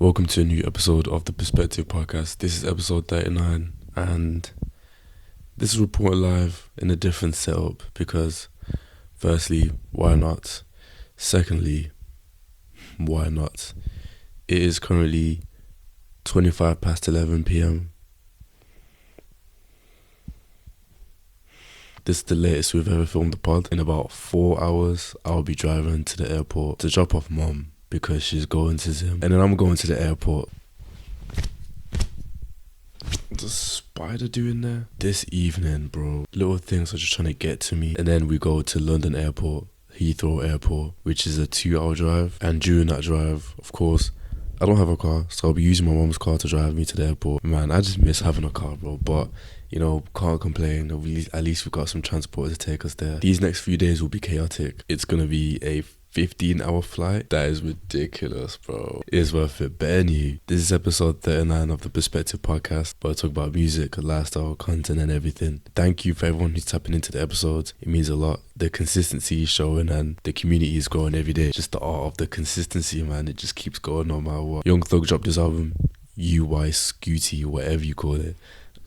Welcome to a new episode of the Perspective Podcast. This is episode 39, and this is reported live in a different setup because, firstly, why not? Secondly, why not? It is currently 25 past 11 p.m. This is the latest we've ever filmed the pod. In about 4 hours, I'll be driving to the airport to drop off Mom because she's going to Zim. And then I'm going to the airport. What's a spider doing there? This evening, bro. Little things are just trying to get to me. And then we go to London Airport, Heathrow Airport, which is a 2-hour drive. And during that drive, of course, I don't have a car, so I'll be using my mom's car to drive me to the airport. Man, I just miss having a car, bro. But, can't complain. At least we've got some transport to take us there. These next few days will be chaotic. It's going to be a 15-hour flight. That is ridiculous, bro. It's worth it. But anyway, this is episode 39 of the Perspective Podcast, where I talk about music, lifestyle, content and everything. Thank you for everyone who's tapping into the episodes. It means a lot. The consistency is showing and the community is growing every day. Just the art of the consistency, man. It just keeps going no matter what. Young Thug dropped his album, UY Scooty, whatever you call it.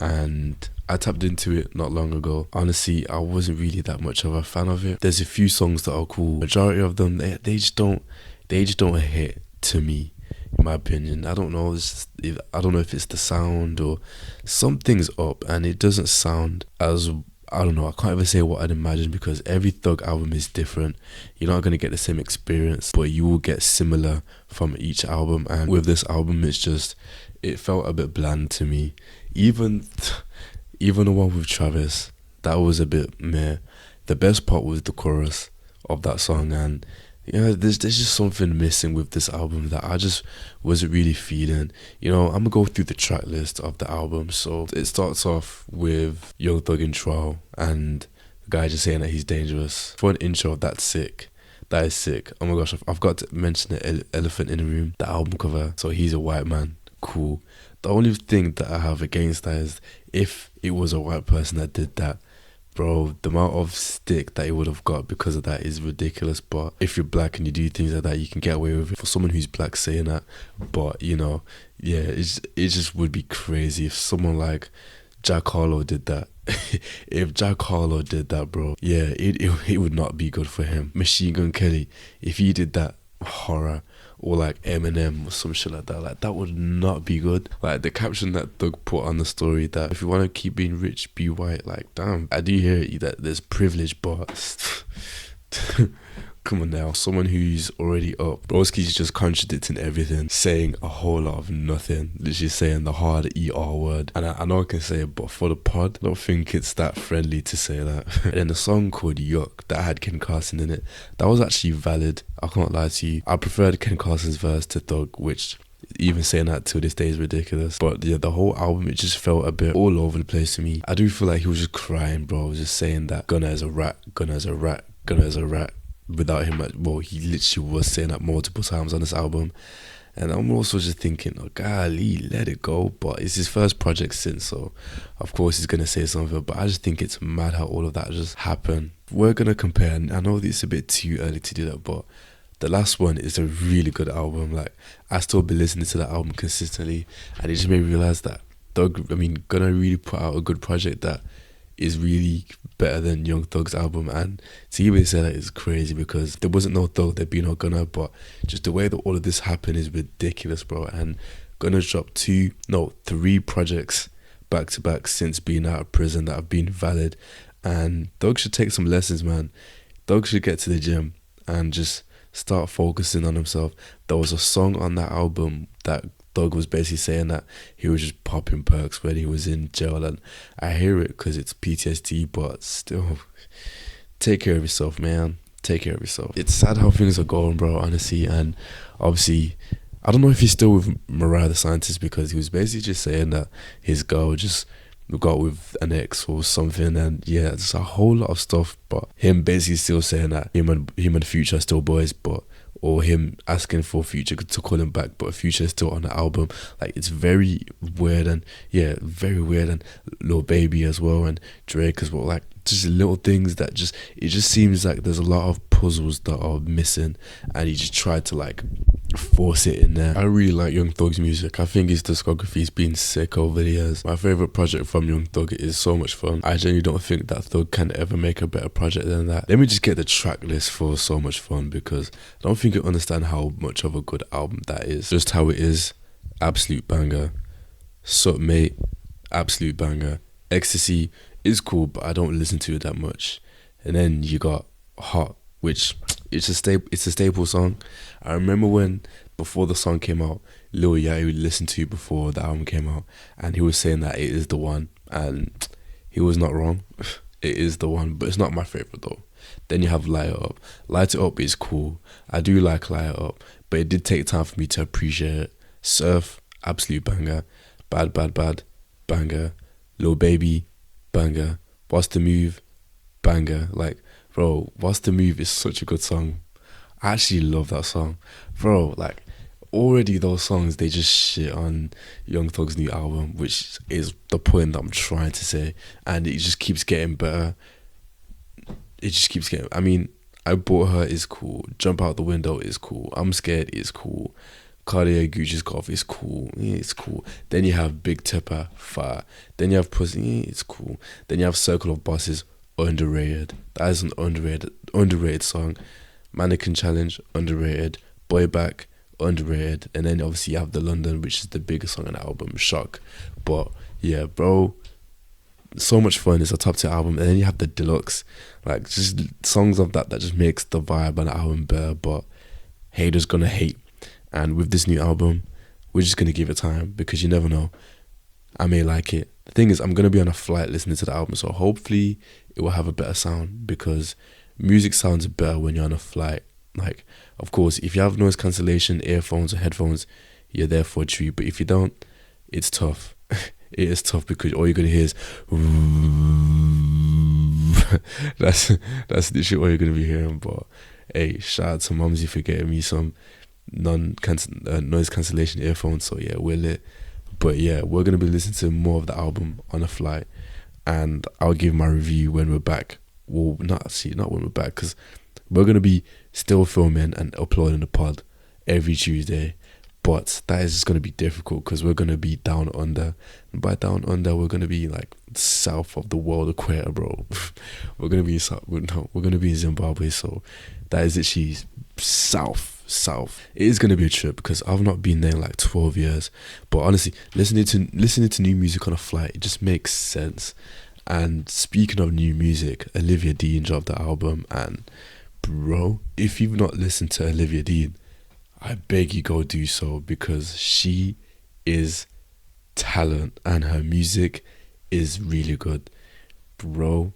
And I tapped into it not long ago. Honestly, I wasn't really that much of a fan of it. There's a few songs that are cool. Majority of them, they just don't hit to me, in my opinion. I don't know. I don't know if it's the sound or something's up, and it doesn't sound as, I don't know. I can't even say what I'd imagine because every Thug album is different. You're not gonna get the same experience, but you will get similar from each album. And with this album, it felt a bit bland to me. Even the one with Travis, that was a bit meh. The best part was the chorus of that song, and there's just something missing with this album that I just wasn't really feeling. I'm gonna go through the track list of the album. So it starts off with Young Thug intro and the guy just saying that he's dangerous. For an intro, that's sick. That is sick. Oh my gosh, I've got to mention the elephant in the room, the album cover. So he's a white man. Cool. The only thing that I have against that is if it was a white person that did that, bro, the amount of stick that he would have got because of that is ridiculous. But if you're black and you do things like that, you can get away with it. For someone who's black saying that, but it just would be crazy if someone like Jack Harlow did that. If Jack Harlow did that, bro, it would not be good for him. Machine Gun Kelly, if he did that, horror. Or like Eminem or some shit like that would not be good. Like the caption that Doug put on the story, that if you want to keep being rich, be white. Like, damn, I do hear it, that there's privilege, but come on now, someone who's already up. Broski's just contradicting everything, saying a whole lot of nothing, literally saying the hard ER word. And I know I can say it, but for the pod, I don't think it's that friendly to say that. And then the song called Yuck that had Ken Carson in it, that was actually valid. I can't lie to you. I preferred Ken Carson's verse to Thug, which even saying that to this day is ridiculous. But yeah, the whole album, it just felt a bit all over the place to me. I do feel like he was just crying, bro. He was just saying that Gunna is a rat, Gunna is a rat, Gunna is a rat. Without him, he literally was saying that multiple times on this album. And I'm also just thinking, golly, let it go. But it's his first project since, so of course he's going to say something. But I just think it's mad how all of that just happened. We're going to compare, and I know it's a bit too early to do that, but the last one is a really good album. Like, I still be listening to that album consistently, and it just made me realise that Gunna really put out a good project that is really better than Young Thug's album. And to even say that is crazy because there wasn't no Thug, there'd be no Gunna, but just the way that all of this happened is ridiculous, bro. And Gunna's dropped 3 projects back to back since being out of prison that have been valid. And Thug should take some lessons, man. Thug should get to the gym and just start focusing on himself. There was a song on that album that Thug was basically saying that he was just popping perks when he was in jail, and I hear it because it's PTSD, but still, take care of yourself, man. Take care of yourself. It's sad how things are going, bro, honestly. And obviously, I don't know if he's still with Mariah the Scientist, because he was basically just saying that his girl just got with an ex or something, and yeah, it's a whole lot of stuff. But him basically still saying that him and Future are still boys, or him asking for Future to call him back, but Future is still on the album. Like, it's very weird, and very weird. And Lil Baby as well, and Drake as well. Like, just little things that it just seems like there's a lot of puzzles that are missing, and he just tried to like force it in there. I really like Young Thug's music. I think his discography's been sick over the years. My favourite project from Young Thug is So Much Fun. I genuinely don't think that Thug can ever make a better project than that. Let me just get the track list for So Much Fun, because I don't think you understand how much of a good album that is. Just How It Is, absolute banger. Sup Mate, absolute banger. Ecstasy is cool, but I don't listen to it that much. And then you got Hot, which it's a staple song. I remember when, before the song came out, Lil Yachty listened to before the album came out, and he was saying that it is the one, and he was not wrong. It is the one, but it's not my favorite though. Then you have Light It Up. Light It Up is cool. I do like Light It Up, but it did take time for me to appreciate it. Surf, absolute banger. Bad Bad Bad, banger. Lil Baby, banger. What's the Move, banger. Like, bro, What's the Move is such a good song. I actually love that song. Bro, like, already those songs, they just shit on Young Thug's new album, which is the point that I'm trying to say. And it just keeps getting better. It just keeps getting, I mean, I Bought Her is cool. Jump Out the Window is cool. I'm Scared is cool. Cartier Gucci's Golf is cool. Yeah, it's cool. Then you have Big Tipper, fire. Then you have Pussy, yeah, it's cool. Then you have Circle of Bosses, underrated. That is an underrated song. Mannequin Challenge, underrated. Boy Back, underrated. And then obviously you have The London, which is the biggest song on the album, Shock. But yeah, bro, So Much Fun is a top tier album. And then you have the deluxe, like just songs of that just makes the vibe on the album better. But haters gonna hate. And with this new album, we're just gonna give it time, because you never know, I may like it. The thing is, I'm gonna be on a flight listening to the album, so hopefully it will have a better sound, because music sounds better when you're on a flight. Like, of course, if you have noise cancellation, earphones or headphones, you're there for a treat. But if you don't, it's tough. It is tough, because all you're gonna hear is that's literally all you're gonna be hearing. But hey, shout out to Mumsy for getting me some noise cancellation earphones. So yeah, we're lit. But yeah, we're gonna be listening to more of the album on a flight, and I'll give my review when we're back. Well, not when we're back, because we're gonna be still filming and uploading the pod every Tuesday. But that is just gonna be difficult, because we're gonna be down under. And by down under, we're gonna be like south of the world equator, bro. We're gonna be in Zimbabwe, so that is actually south. It is gonna be a trip, because I've not been there in like 12 years. But honestly, listening to new music on a flight, it just makes sense. And speaking of new music, Olivia Dean dropped the album, and bro, if you've not listened to Olivia Dean, I beg you go do so, because she is talent and her music is really good. Bro,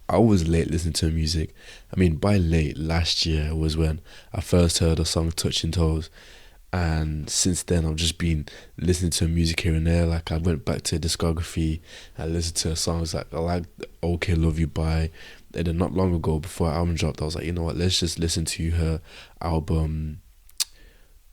I was late listening to her music. I mean, by late, last year was when I first heard her song Touching Toes. And since then, I've just been listening to her music here and there. Like, I went back to her discography and listened to her songs. Like, I like Okay Love You Bye. And then not long ago, before her album dropped, I was like, you know what, let's just listen to her album.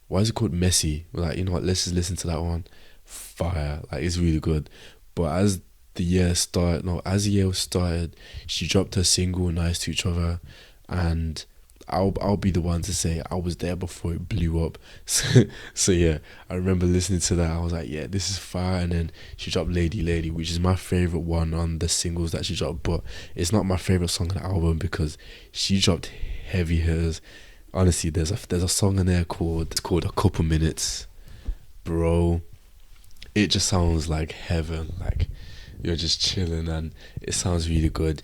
Why is it called Messy? Like, you know what, let's just listen to that one. Fire. Like, it's really good. But as the year was started, she dropped her single Nice to Each Other, and I'll be the one to say I was there before it blew up. So yeah, I remember listening to that. I was like, yeah, this is fire. And then she dropped Lady, which is my favorite one on the singles that she dropped, but it's not my favorite song on the album, because she dropped heavy hitters. Honestly, there's a song in there called A Couple Minutes. Bro, it just sounds like heaven. Like, you're just chilling, and it sounds really good.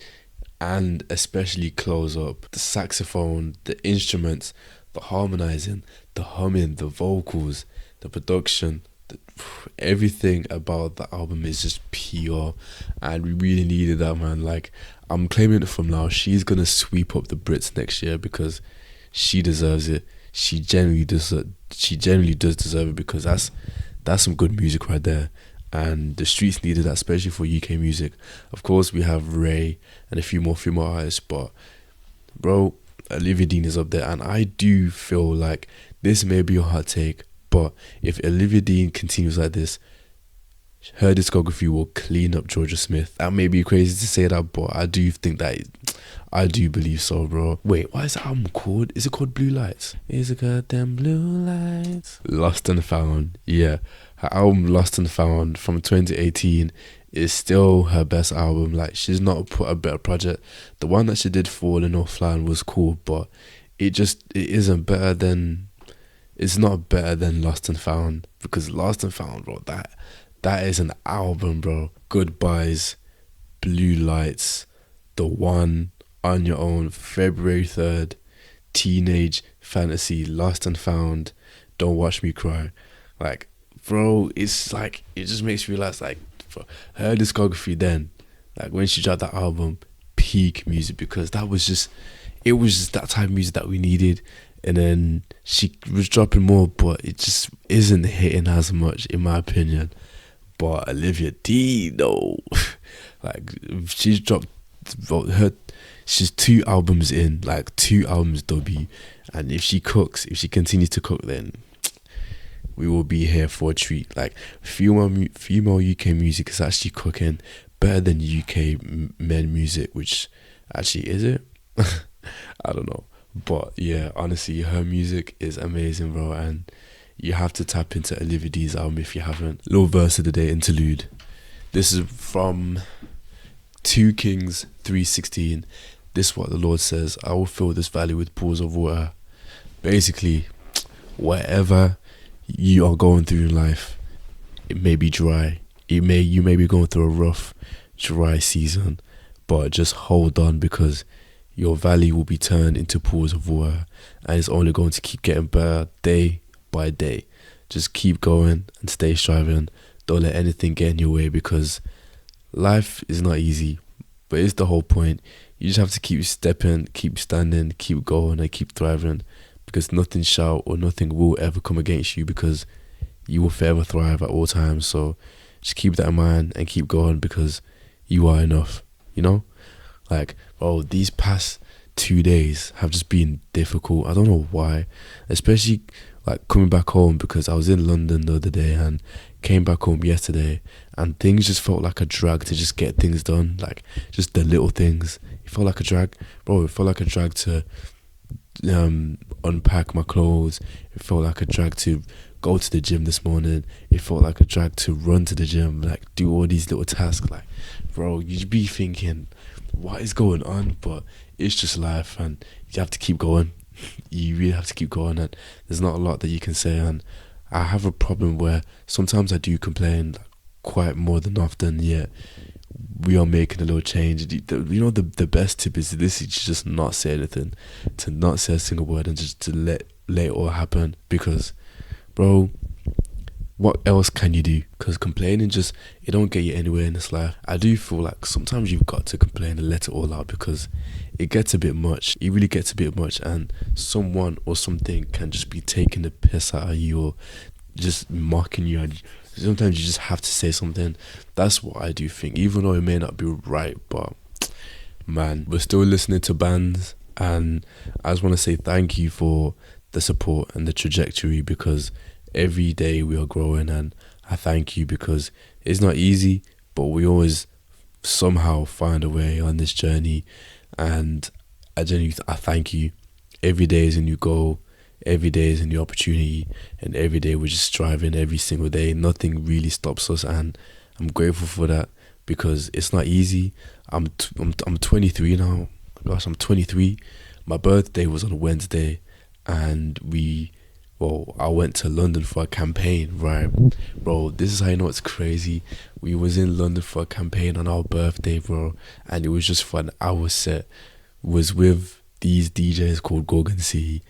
And especially Close Up, the saxophone, the instruments, the harmonizing, the humming, the vocals, the production, everything about the album is just pure, and we really needed that, man. Like, I'm claiming it from now, she's gonna sweep up the Brits next year, because she deserves it. She generally does deserve it, because that's some good music right there. And the streets needed that, especially for UK music. Of course, we have Ray and a few more female artists, but bro, Olivia Dean is up there. And I do feel like this may be a hot take, but if Olivia Dean continues like this, her discography will clean up Georgia Smith. That may be crazy to say that, but I do think that I do believe so, bro. Wait, what is the album called? Is it called Blue Lights? Is it got them blue lights? Lost and Found. Yeah, her album Lost and Found from 2018 is still her best album. Like, she's not put a better project. The one that she did, Falling or Flying, was cool, but it isn't better than. It's not better than Lost and Found, because Lost and Found, bro, that is an album, bro. Goodbyes, Blue Lights, The One, On Your Own, February 3rd, Teenage Fantasy, Lost and Found, Don't Watch Me Cry. Like, bro, it's like, it just makes me realize, like, for her discography then, like, when she dropped that album, peak music, because it was just that type of music that we needed. And then she was dropping more, but it just isn't hitting as much, in my opinion. But Olivia D, though, like, she's dropped she's 2 albums in, like 2 albums W, and if she continues to cook, then we will be here for a treat. Like, female UK music is actually cooking better than UK men music, which actually is it? I don't know. But yeah, honestly, her music is amazing, bro, and you have to tap into Olivia D's album if you haven't. Little verse of the day interlude. This is from 2 Kings 3:16. This is what the Lord says: I will fill this valley with pools of water. Basically, whatever you are going through in life, it may be dry. You may be going through a rough, dry season, but just hold on, because your valley will be turned into pools of water, and it's only going to keep getting better day by day. Just keep going and stay striving. Don't let anything get in your way, because life is not easy, but it's the whole point. You just have to keep stepping, keep standing, keep going, and keep thriving, because nothing shall or nothing will ever come against you, because you will forever thrive at all times. So just keep that in mind and keep going, because you are enough, you know? Like, bro, these past 2 days have just been difficult. I don't know why, especially like coming back home, because I was in London the other day and came back home yesterday, and things just felt like a drag to just get things done. Like, just the little things. It felt like a drag, bro. It felt like a drag to unpack my clothes. It felt like a drag to go to the gym this morning. It felt like a drag to run to the gym, like do all these little tasks. Like, bro, you'd be thinking, what is going on? But it's just life, and you have to keep going. You really have to keep going, and there's not a lot that you can say. And I have a problem where sometimes I do complain, like, quite more than often, yet we are making a little change. You know, the best tip is this: is just not say anything, to not say a single word, and just to let it all happen. Because, bro, what else can you do? Because complaining it don't get you anywhere in this life. I do feel like sometimes you've got to complain and let it all out, because it gets a bit much. It really gets a bit much, and someone or something can just be taking the piss out of you or just mocking you, and sometimes you just have to say something. That's what I do think, even though it may not be right. But man, we're still listening to bands, and I just want to say thank you for the support and the trajectory, because every day we are growing, and I thank you, because it's not easy, but we always somehow find a way on this journey. And I thank you. Every day is a new goal, every day is a new opportunity, and every day we're just striving every single day. Nothing really stops us, and I'm grateful for that, because it's not easy. I'm 23 now. Gosh, I'm 23. My birthday was on a Wednesday, and I went to London for a campaign, right? Bro, this is how you know it's crazy. We was in London for a campaign on our birthday, bro, and it was just for an hour set. Was with these DJs called Gorgon C.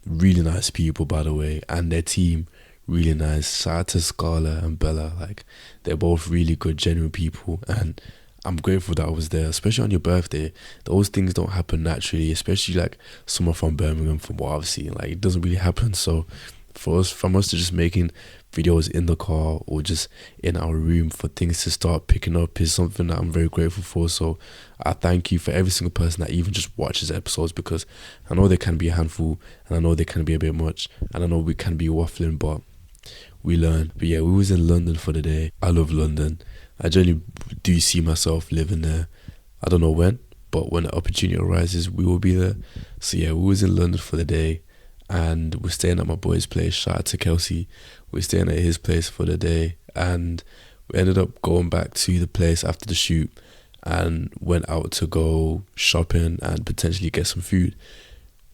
Really nice people, by the way, and their team, really nice. Shout out to Scarla and Bella. Like, they're both really good, genuine people, and I'm grateful that I was there, especially on your birthday. Those things don't happen naturally, especially like someone from Birmingham, from what I've seen. Like, it doesn't really happen. So from us to just making videos in the car or just in our room for things to start picking up is something that I'm very grateful for. So I thank you for every single person that even just watches episodes, because I know they can be a handful, and I know they can be a bit much, and I know we can be waffling, but we learn. But yeah, we was in London for the day. I love London. I generally do see myself living there. I don't know when, but when the opportunity arises, we will be there. So yeah, we was in London for the day, and we're staying at my boy's place. Shout out to Kelsey. We're staying at his place for the day, and we ended up going back to the place after the shoot and went out to go shopping and potentially get some food.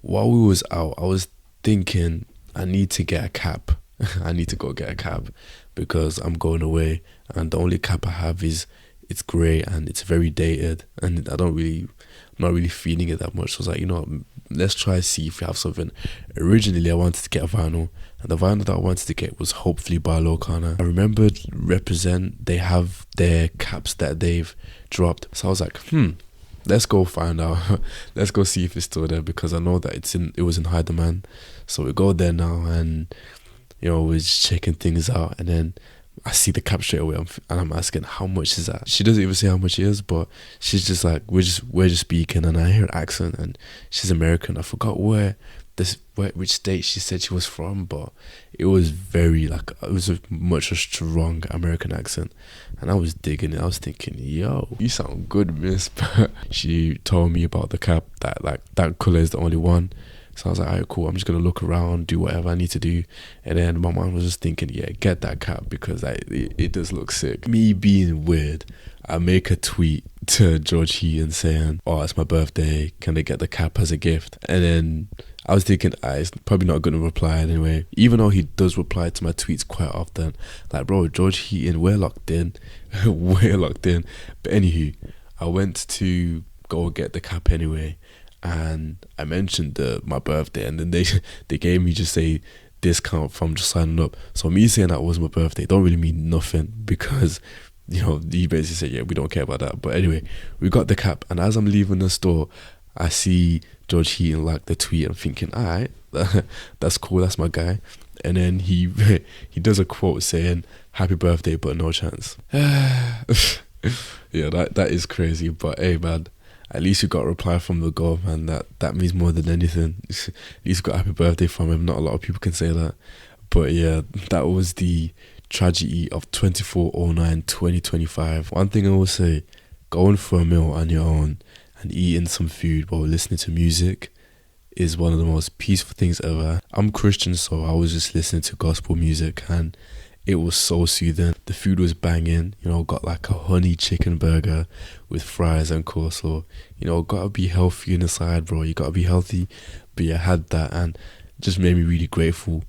While we was out, I was thinking I need to get a cab. I need to go get a cab because I'm going away, and the only cab I have is it's grey and it's very dated, and I'm not really feeling it that much. So I was like, you know what, let's try see if we have something. Originally, I wanted to get a vinyl, and the vinyl that I wanted to get was Hopefully by Locana. I remembered Represent, they have their caps that they've dropped. So I was like, let's go find out. Let's go see if it's still there, because I know that it was in high demand. So we go there now, and we're just checking things out, and then I see the cap straight away, and I'm asking, how much is that? She doesn't even say how much it is, but she's just like, we're just speaking, and I hear an accent, and she's American. I forgot which state she said she was from, but it was it was a much a strong American accent, and I was digging it. I was thinking, yo, you sound good, miss. But she told me about the cap, that color is the only one. So I was like, alright, cool, I'm just going to look around, do whatever I need to do. And then my mind was just thinking, yeah, get that cap, because it does look sick. Me being weird, I make a tweet to George Heaton saying, oh, it's my birthday, can I get the cap as a gift? And then I was thinking, he's probably not going to reply anyway, even though he does reply to my tweets quite often. Like, bro, George Heaton, we're locked in. We're locked in. But anywho, I went to go get the cap anyway. And I mentioned my birthday, and then they gave me just a discount from just signing up. So me saying that was my birthday don't really mean nothing, because he basically said, yeah, we don't care about that. But anyway, we got the cap, and as I'm leaving the store, I see George Heaton like the tweet. I'm thinking, alright, that's cool, that's my guy. And then he does a quote saying, happy birthday, but no chance. Yeah, that is crazy. But hey, man, at least you got a reply from the girl, man. That means more than anything. At least you got a happy birthday from him. Not a lot of people can say that. But yeah, that was the tragedy of 24/09/2025. One thing I will say, going for a meal on your own and eating some food while listening to music is one of the most peaceful things ever. I'm Christian, so I was just listening to gospel music, and it was so soothing. The food was banging, got like a honey chicken burger with fries and coleslaw. Gotta be healthy on the side, bro. You gotta be healthy. But yeah, I had that, and just made me really grateful,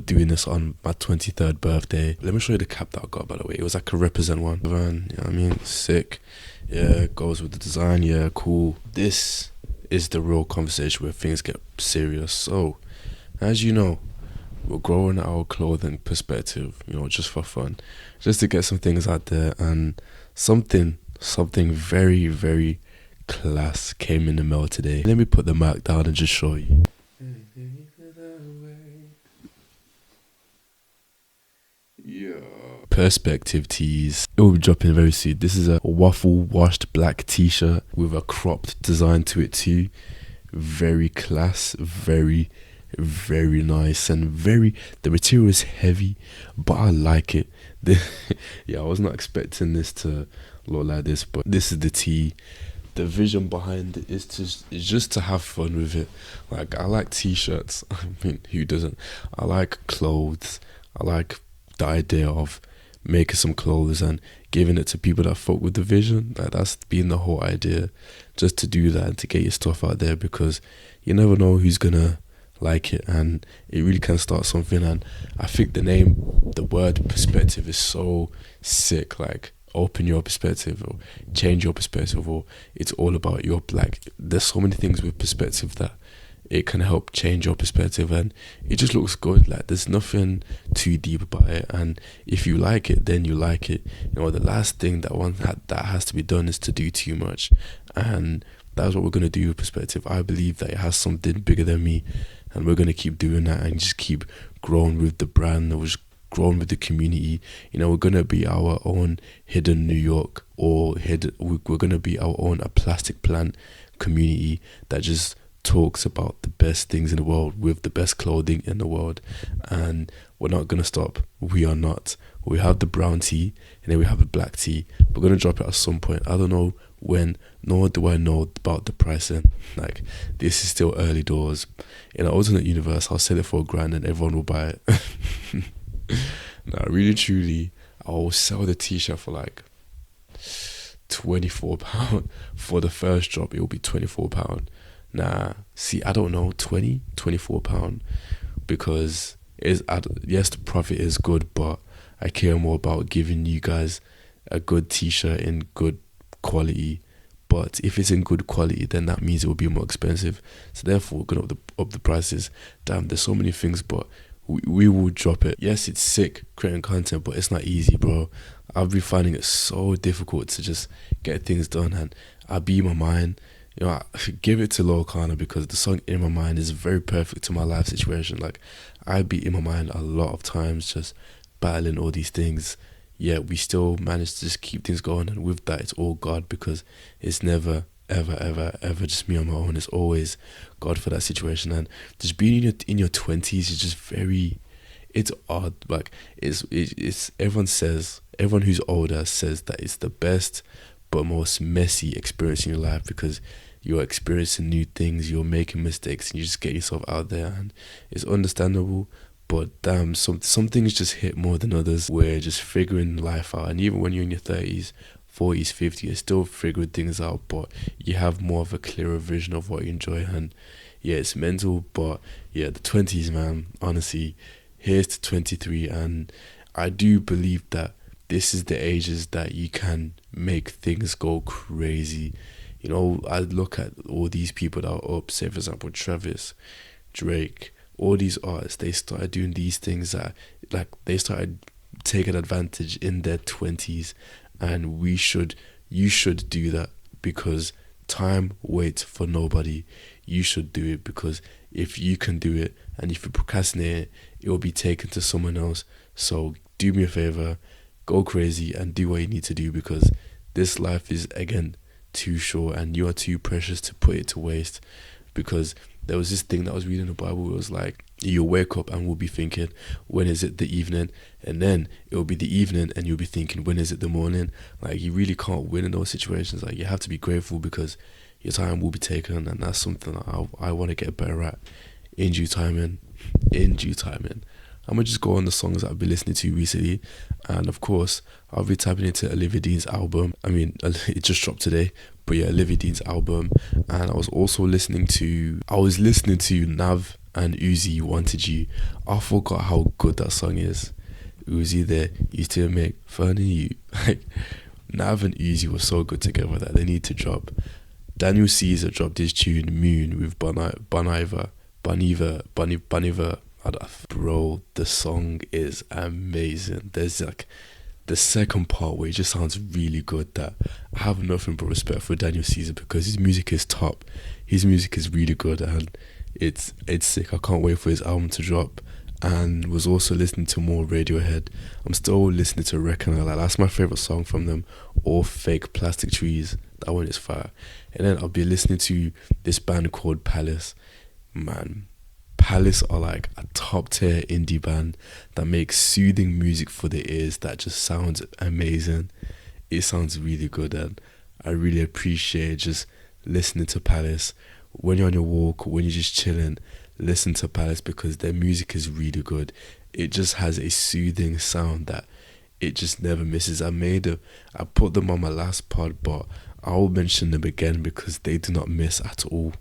doing this on my 23rd birthday. Let me show you the cap that I got, by the way. It was like a Represent one. You know what I mean? Sick. Yeah, goes with the design. Yeah, cool. This is the real conversation where things get serious. So, as you know, we're growing our clothing perspective, just for fun, just to get some things out there. And something very, very class came in the mail today. Let me put the mic down and just show you. Yeah. Perspective tees. It will be dropping very soon. This is a waffle washed black t-shirt with a cropped design to it too. Very class, very nice, and the material is heavy, but I like it. Yeah, I was not expecting this to look like this, but this is the tee. The vision behind it is just to have fun with it. Like, I like t-shirts. I mean, who doesn't? I like clothes. I like the idea of making some clothes and giving it to people that fuck with the vision. Like, that's been the whole idea, just to do that and to get your stuff out there, because you never know who's gonna like it, and it really can start something. And I think the word perspective is so sick. Like, open your perspective or change your perspective, or it's all about there's so many things with perspective that it can help change your perspective, and it just looks good. Like, there's nothing too deep about it, and if you like it, then you like it. The last thing that has to be done is to do too much, and that's what we're going to do with perspective. I believe that it has something bigger than me, and we're going to keep doing that and just keep growing with the brand, and we're just growing with the community. We're going to be our own hidden New York, or we're going to be our own A Plastic Plant community that just talks about the best things in the world with the best clothing in the world, and we're not gonna stop. We are not. We have the brown tea and then we have the black tea. We're gonna drop it at some point. I don't know when, nor do I know about the pricing. Like, this is still early doors. In an alternate universe, I'll sell it for £1,000 and everyone will buy it. Nah, really truly, I'll sell the t-shirt for like £24. For the first drop, it will be £24. Nah, see, I don't know, £24, because yes, the profit is good, but I care more about giving you guys a good t-shirt in good quality. But if it's in good quality, then that means it will be more expensive. So therefore, we're gonna up the prices. Damn, there's so many things, but we will drop it. Yes, it's sick creating content, but it's not easy, bro. I've been finding it so difficult to just get things done, and I be in my mind. You know, I give it to Lil Kana because the song In My Mind is very perfect to my life situation. Like, I be in my mind a lot of times, just battling all these things. Yet we still manage to just keep things going, and with that, it's all God, because it's never, ever, ever, ever just me on my own. It's always God for that situation. And just being in your 20s is just very, it's odd. Like, it's everyone who's older says that it's the best but most messy experience in your life, because you're experiencing new things, you're making mistakes, and you just get yourself out there, and it's understandable. But damn, some things just hit more than others. We're just figuring life out, and even when you're in your 30s, 40s, 50s, you're still figuring things out, but you have more of a clearer vision of what you enjoy. And yeah, it's mental, but yeah, the 20s, man, honestly, here's to 23, and I do believe that this is the ages that you can make things go crazy. You know, I look at all these people that are up, say for example Travis, Drake, all these artists, they started doing these things that, like, they started taking advantage in their 20s, and you should do that, because time waits for nobody. You should do it, because if you can do it, and if you procrastinate it, it will be taken to someone else. So do me a favor, go crazy and do what you need to do, because this life is, again, too short, and you are too precious to put it to waste. Because there was this thing that I was reading in the Bible, it was like, you'll wake up and we'll be thinking, when is it the evening? And then it'll be the evening and you'll be thinking, when is it the morning? Like, you really can't win in those situations. Like, you have to be grateful, because your time will be taken, and that's something that I want to get better at in due timing. I'm gonna just go on the songs that I've been listening to recently, and of course I'll be tapping into Olivia Dean's album. I mean, it just dropped today, but yeah, Olivia Dean's album. And I was also listening to Nav and Uzi Wanted You. I forgot how good that song is. Uzi there used to make fun of you. Like, Nav and Uzi were so good together that they need to drop. Daniel Caesar dropped his tune Moon with Boniver. Bro, the song is amazing. There's like the second part where it just sounds really good, that I have nothing but respect for Daniel Caesar, because his music is top. His music is really good, and it's sick. I can't wait for his album to drop. And was also listening to more Radiohead. I'm still listening to Reckoner. Like, that's my favorite song from them. Or Fake Plastic Trees. That one is fire. And then I'll be listening to this band called Palace. Man, Palace are like a top tier indie band that makes soothing music for the ears that just sounds amazing. It sounds really good, and I really appreciate just listening to Palace. When you're on your walk, when you're just chilling, listen to Palace, because their music is really good. It just has a soothing sound that it just never misses. I put them on my last pod, but I'll mention them again because they do not miss at all.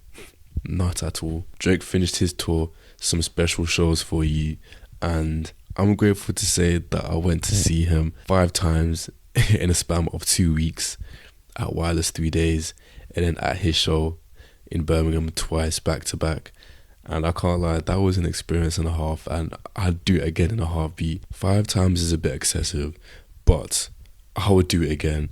Not at all. Drake finished his tour, some special shows for you, and I'm grateful to say that I went to see him 5 times in a span of 2 weeks, at Wireless 3 days, and then at his show in Birmingham twice back to back. And I can't lie, that was an experience and a half, and I'd do it again in a heartbeat. 5 times is a bit excessive, but I would do it again.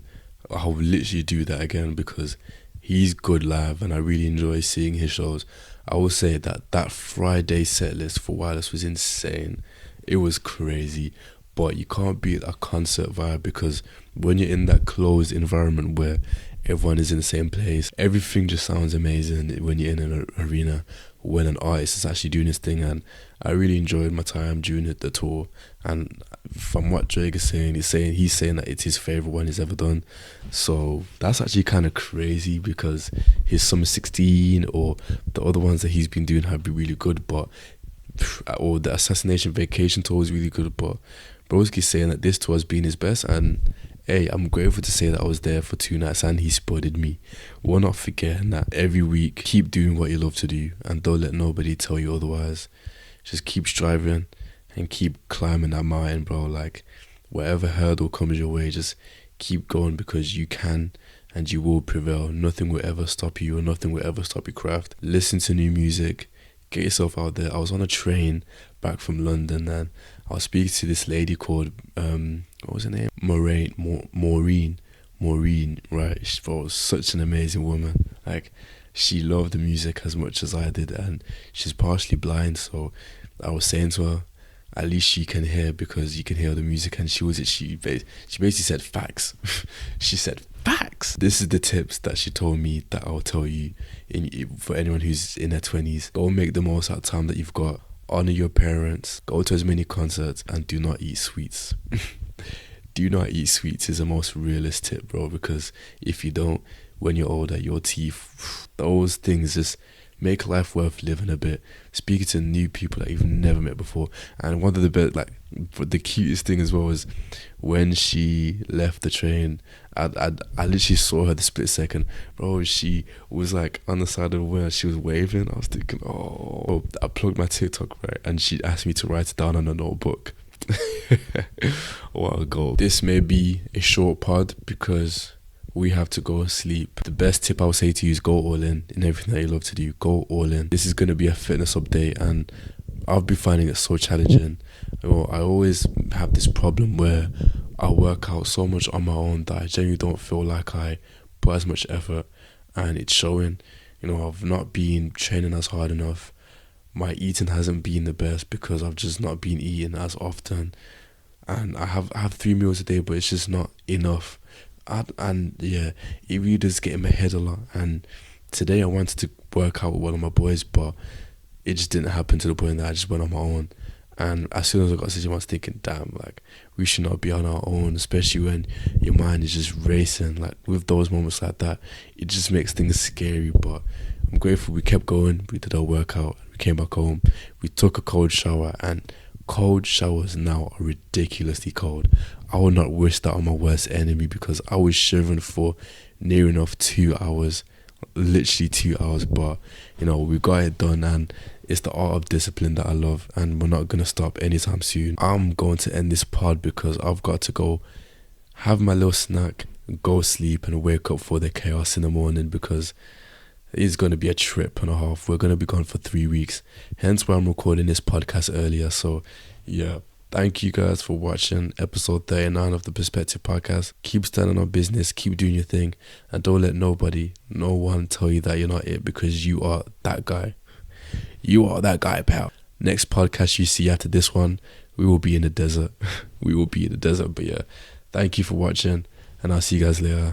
I would literally do that again, because he's good live and I really enjoy seeing his shows. I will say that Friday set list for Wireless was insane. It was crazy. but you can't beat a concert vibe, because when you're in that closed environment where everyone is in the same place, everything just sounds amazing when you're in an arena, when an artist is actually doing his thing. And I really enjoyed my time during the tour. And from what Drake is saying, he's saying that it's his favorite one he's ever done. So that's actually kind of crazy, because his Summer 16 or the other ones that he's been doing have been really good, but or the Assassination Vacation tour was really good, but Broski's saying that this tour has been his best. And hey, I'm grateful to say that I was there for 2 nights and he spotted me. We're not forgetting that every week. Keep doing what you love to do and don't let nobody tell you otherwise. Just keep striving and keep climbing that mountain, bro. Like, whatever hurdle comes your way, just keep going, because you can and you will prevail. Nothing will ever stop you, or nothing will ever stop your craft. Listen to new music. Get yourself out there. I was on a train back from London and I was speaking to this lady called, what was her name? Maureen, right? She was such an amazing woman. Like, she loved the music as much as I did, and she's partially blind, so I was saying to her, at least she can hear, because you can hear the music. And she basically said facts. She said facts. This is the tips that she told me that I'll tell you for anyone who's in their 20s. Go make the most out of time that you've got. Honor your parents. Go to as many concerts, and do not eat sweets. Do not eat sweets is the most realist tip, bro, because if you don't, when you're older, your teeth, those things just make life worth living a bit. Speaking to new people that you've never met before. And one of the best, like, the cutest thing as well was when she left the train. I literally saw her the split second, bro. She was like on the side of where she was waving. I was thinking, oh, I plugged my TikTok, right, and she asked me to write it down on a notebook. What a goal. This may be a short pod because we have to go sleep. The best tip I would say to you is go all in everything that you love to do. Go all in. This is going to be a fitness update, and I've been finding it so challenging. I always have this problem where I work out so much on my own that I genuinely don't feel like I put as much effort, and it's showing. I've not been training as hard enough. My eating hasn't been the best because I've just not been eating as often, and I have 3 meals a day, but it's just not enough. And yeah, it really does get in my head a lot. And today I wanted to work out with one of my boys, but it just didn't happen, to the point that I just went on my own. And as soon as I got to situation, I was thinking, damn, like, we should not be on our own, especially when your mind is just racing. Like, with those moments like that, it just makes things scary. But I'm grateful we kept going. We did our workout. We came back home. We took a cold shower, and cold showers now are ridiculously cold. I would not wish that on my worst enemy, because I was shivering for near enough 2 hours, literally 2 hours. But we got it done, and it's the art of discipline that I love, and we're not gonna stop anytime soon. I'm going to end this pod because I've got to go have my little snack, go sleep, and wake up for the chaos in the morning, because it's going to be a trip and a half. We're going to be gone for 3 weeks, hence why I'm recording this podcast earlier. So yeah, thank you guys for watching episode 39 of the Perspective Podcast. Keep standing on business, keep doing your thing, and don't let no one tell you that you're not it, because you are that guy. You are that guy, pal. Next podcast you see after this one, we will be in the desert. We will be in the desert. But yeah, thank you for watching, and I'll see you guys later.